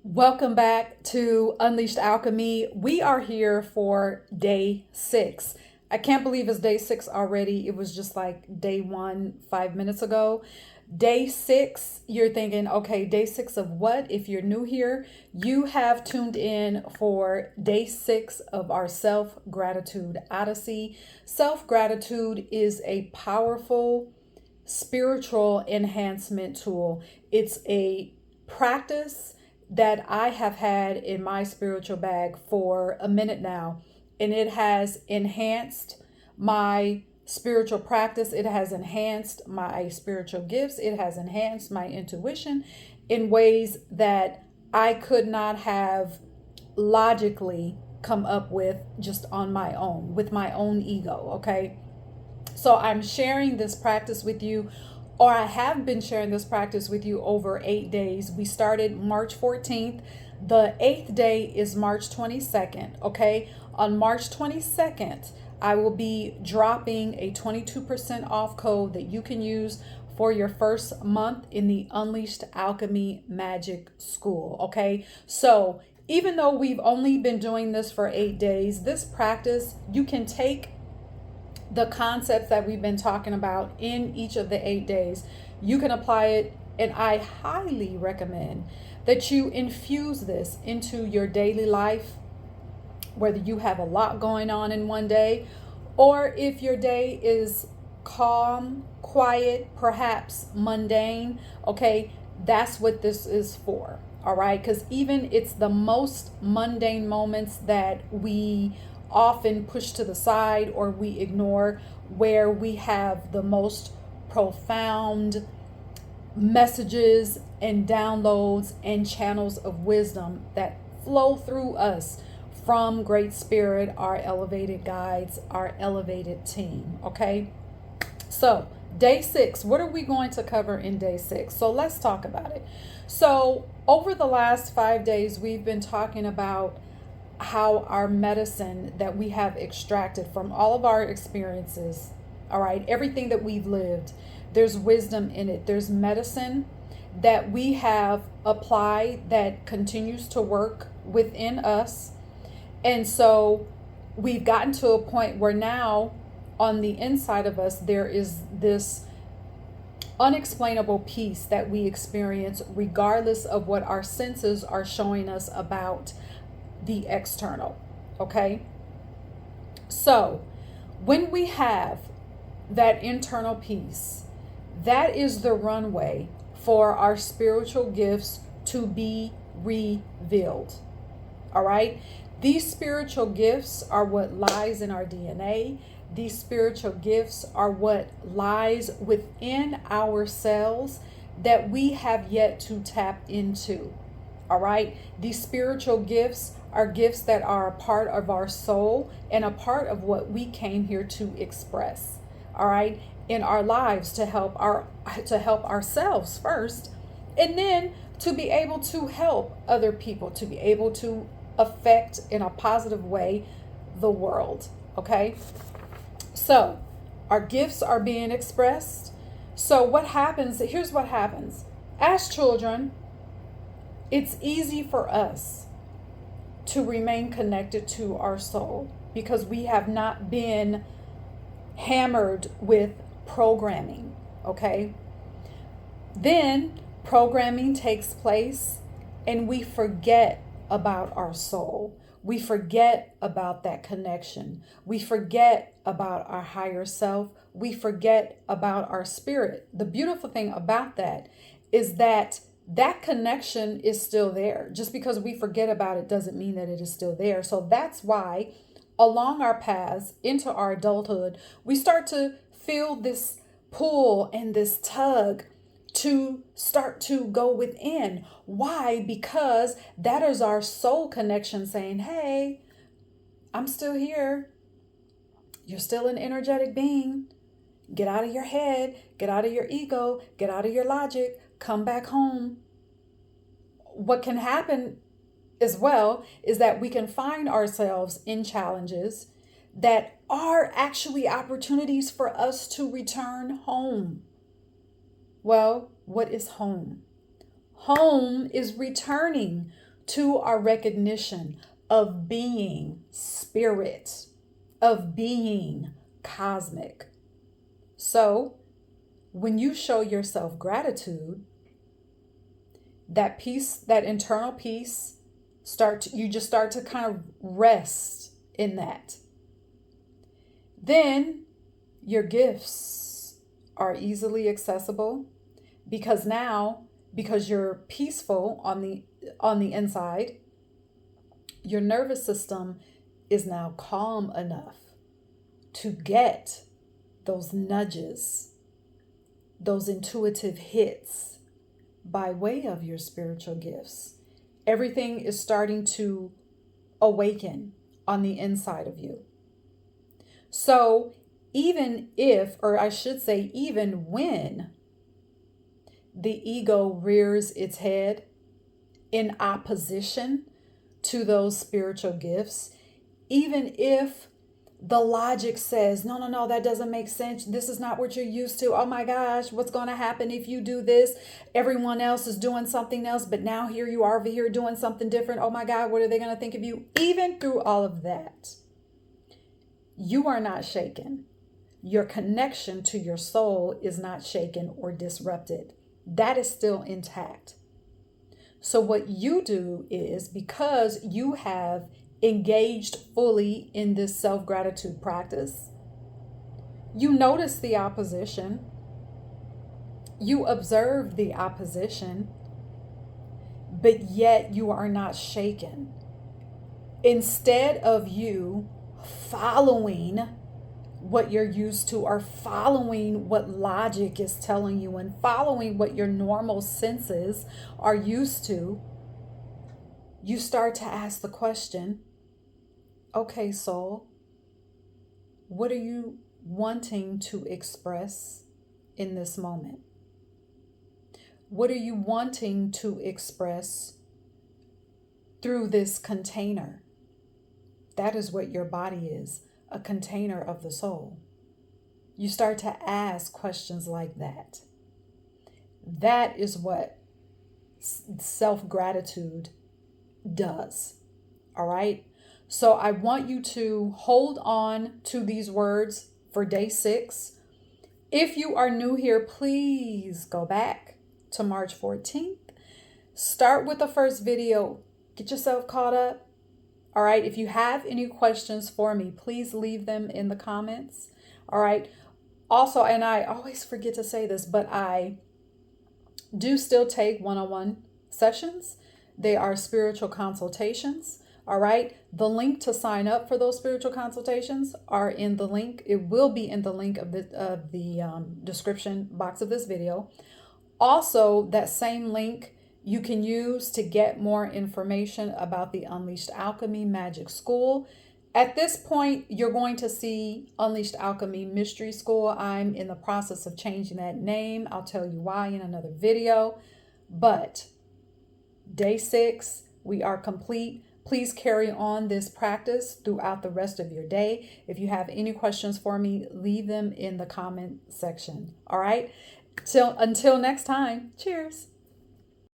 Welcome back to Unleashed Alchemy. We are here for day 6. I can't believe it's day 6 already. It was just like day 1 5 minutes ago. Day 6, you're thinking, okay, day 6 of what? If you're new here, you have tuned in for day 6 of our self gratitude odyssey. Self gratitude is a powerful spiritual enhancement tool. It's a practice that I have had in my spiritual bag for a minute now, and it has enhanced my spiritual practice. It has enhanced my spiritual gifts. It has enhanced my intuition in ways that I could not have logically come up with just on my own, with my own ego. Okay. So I'm sharing this practice with you, or I have been sharing this practice with you over 8 days. We started March 14th. The 8th day is March 22nd. Okay. On March 22nd, I will be dropping a 22% off code that you can use for your first month in the Unleashed Alchemy Magic School. Okay. So even though we've only been doing this for 8 days, this practice, you can take the concepts that we've been talking about in each of the 8 days. You can apply it, and I highly recommend that you infuse this into your daily life, whether you have a lot going on in one day, or if your day is calm, quiet, perhaps mundane. Okay, that's what this is for. All right, because even it's the most mundane moments that we often push to the side or we ignore, where we have the most profound messages and downloads and channels of wisdom that flow through us from Great Spirit, our elevated guides, our elevated team. Okay, so day 6, what are we going to cover in day 6? So let's talk about it. So over the last 5 days, we've been talking about how our medicine that we have extracted from all of our experiences, all right, everything that we've lived, there's wisdom in it. There's medicine that we have applied that continues to work within us. And so we've gotten to a point where now on the inside of us, there is this unexplainable peace that we experience regardless of what our senses are showing us about the external. Okay. So when we have that internal peace, that is the runway for our spiritual gifts to be revealed. All right. These spiritual gifts are what lies in our DNA. These spiritual gifts are what lies within ourselves that we have yet to tap into. All right. These spiritual gifts are gifts that are a part of our soul and a part of what we came here to express. All right. In our lives to help ourselves first, and then to be able to help other people, to be able to affect in a positive way the world. Okay. So our gifts are being expressed. So what happens? Here's what happens. As children, it's easy for us to remain connected to our soul because we have not been hammered with programming. Okay. Then programming takes place and we forget about our soul. We forget about that connection. We forget about our higher self. We forget about our spirit. The beautiful thing about that is that that connection is still there. Just because we forget about it doesn't mean that it is still there. So that's why along our paths into our adulthood, we start to feel this pull and this tug to start to go within. Why? Because that is our soul connection saying, hey, I'm still here. You're still an energetic being. Get out of your head, get out of your ego, get out of your logic, come back home. What can happen as well is that we can find ourselves in challenges that are actually opportunities for us to return home. Well, what is home? Home is returning to our recognition of being spirit, of being cosmic. So when you show yourself gratitude, that peace, that internal peace, you just start to kind of rest in that. Then your gifts are easily accessible because you're peaceful on the inside, your nervous system is now calm enough to get those nudges, those intuitive hits by way of your spiritual gifts. Everything is starting to awaken on the inside of you. So even if, or I should say, even when the ego rears its head in opposition to those spiritual gifts, even if the logic says, no, that doesn't make sense. This is not what you're used to. Oh my gosh, what's going to happen if you do this? Everyone else is doing something else, but now here you are over here doing something different. Oh my God, what are they going to think of you? Even through all of that, you are not shaken. Your connection to your soul is not shaken or disrupted. That is still intact. So what you do is, because you have engaged fully in this self-gratitude practice, you notice the opposition, you observe the opposition, but yet you are not shaken. Instead of you following what you're used to, or following what logic is telling you, and following what your normal senses are used to, you start to ask the question, okay, soul, what are you wanting to express in this moment? What are you wanting to express through this container? That is what your body is, a container of the soul. You start to ask questions like that. That is what self-gratitude does. All right? So I want you to hold on to these words for day 6. If you are new here, please go back to March 14th. Start with the first video. Get yourself caught up. All right. If you have any questions for me, please leave them in the comments. All right. Also, and I always forget to say this, but I do still take one-on-one sessions. They are spiritual consultations. All right. The link to sign up for those spiritual consultations are in the link. It will be in the link of the description box of this video. Also, that same link you can use to get more information about the Unleashed Alchemy Magic School. At this point, you're going to see Unleashed Alchemy Mystery School. I'm in the process of changing that name. I'll tell you why in another video. But day 6, we are complete. Please carry on this practice throughout the rest of your day. If you have any questions for me, leave them in the comment section. All right. Until next time, cheers.